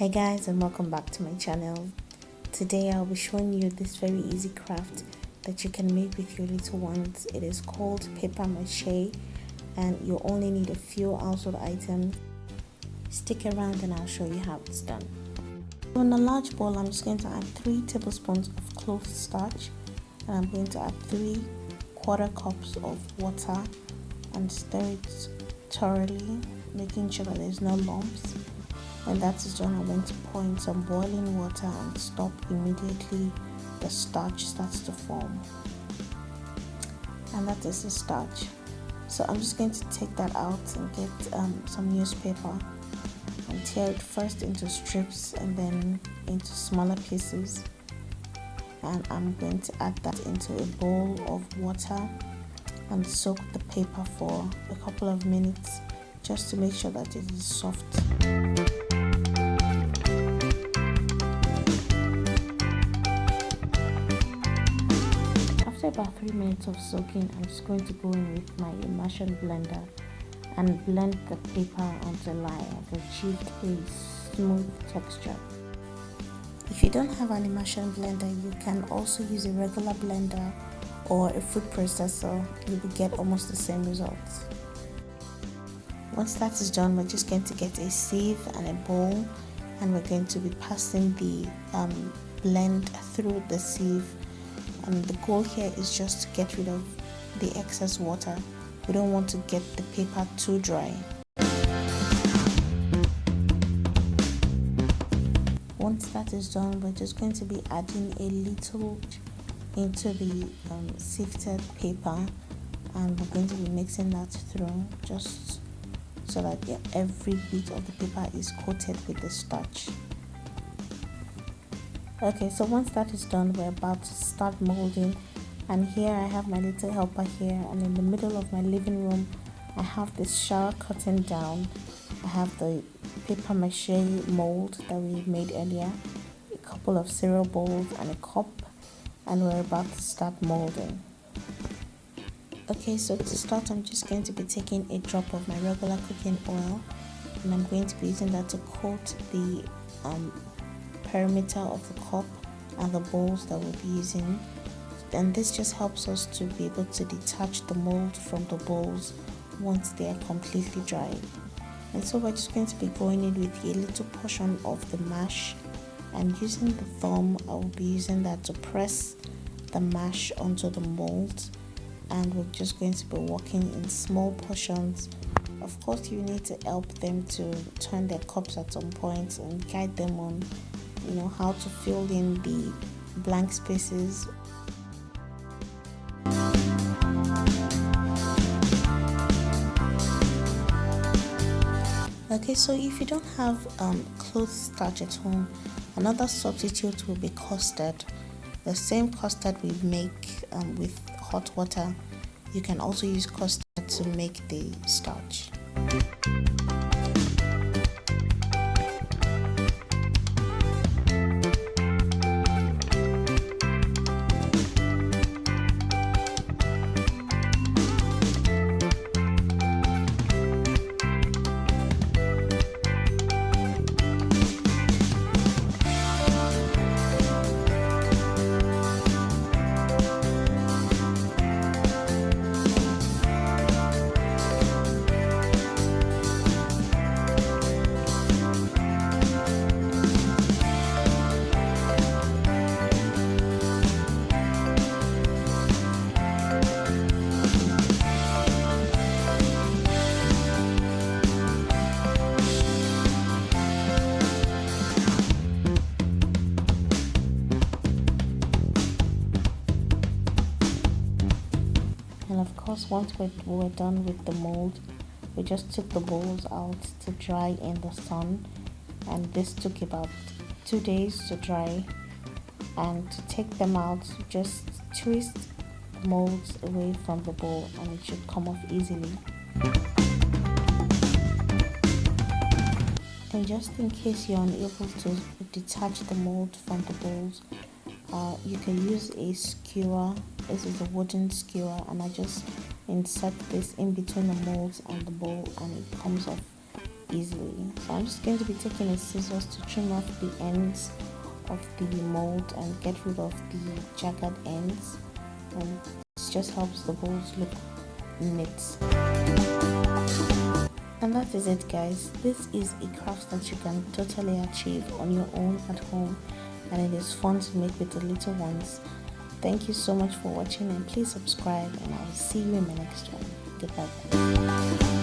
Hey guys, and welcome back to my channel. Today I'll be showing you this very easy craft that you can make with your little ones. It is called paper mache and you only need a few household items. Stick around and I'll show you how it's done. So in a large bowl, I'm just going to add 3 tablespoons of cloth starch, and I'm going to add 3/4 cups of water and stir it thoroughly, making sure that there's no lumps. When that is done, I'm going to pour in some boiling water and stop immediately. The starch starts to form, and that is the starch. So I'm just going to take that out and get some newspaper and tear it first into strips and then into smaller pieces, and I'm going to add that into a bowl of water and soak the paper for a couple of minutes just to make sure that it is soft. After about 3 minutes of soaking, I'm just going to go in with my immersion blender and blend the paper until I have achieved a smooth texture. If you don't have an immersion blender, you can also use a regular blender or a food processor. You will get almost the same results. Once that is done, we're just going to get a sieve and a bowl, and we're going to be passing the blend through the sieve. And the goal here is just to get rid of the excess water. We don't want to get the paper too dry. Once that is done, we're just going to be adding a little into the sifted paper, and we're going to be mixing that through just so that every bit of the paper is coated with the starch. Okay, so once that is done, we're about to start molding, and here I have my little helper here, and in the middle of my living room I have this shower curtain down. I have the paper mache mold that we made earlier, a couple of cereal bowls and a cup, and we're about to start molding. Okay, so to start, I'm just going to be taking a drop of my regular cooking oil, and I'm going to be using that to coat the perimeter of the cup and the bowls that we'll be using. And this just helps us to be able to detach the mold from the bowls once they are completely dry. And so we're just going to be going in with a little portion of the mash, and using the thumb, I will be using that to press the mash onto the mold, and we're just going to be working in small portions. Of course, you need to help them to turn their cups at some point and guide them on how to fill in the blank spaces. Okay, so if you don't have cloth starch at home, another substitute will be custard. The same custard we make with hot water, you can also use custard to make the starch. And of course, once we're done with the mold, we just took the bowls out to dry in the sun, and this took about 2 days to dry. And to take them out, just twist the molds away from the bowl and it should come off easily. And just in case you're unable to detach the mold from the bowls, you can use a skewer. This is a wooden skewer, and I just insert this in between the molds and the bowl, and it comes off easily. So I'm just going to be taking a scissors to trim off the ends of the mold and get rid of the jagged ends, and this just helps the bowls look neat. And that is it, guys. This is a craft that you can totally achieve on your own at home, and it is fun to make with the little ones. Thank you so much for watching, and please subscribe, and I will see you in my next one. Goodbye.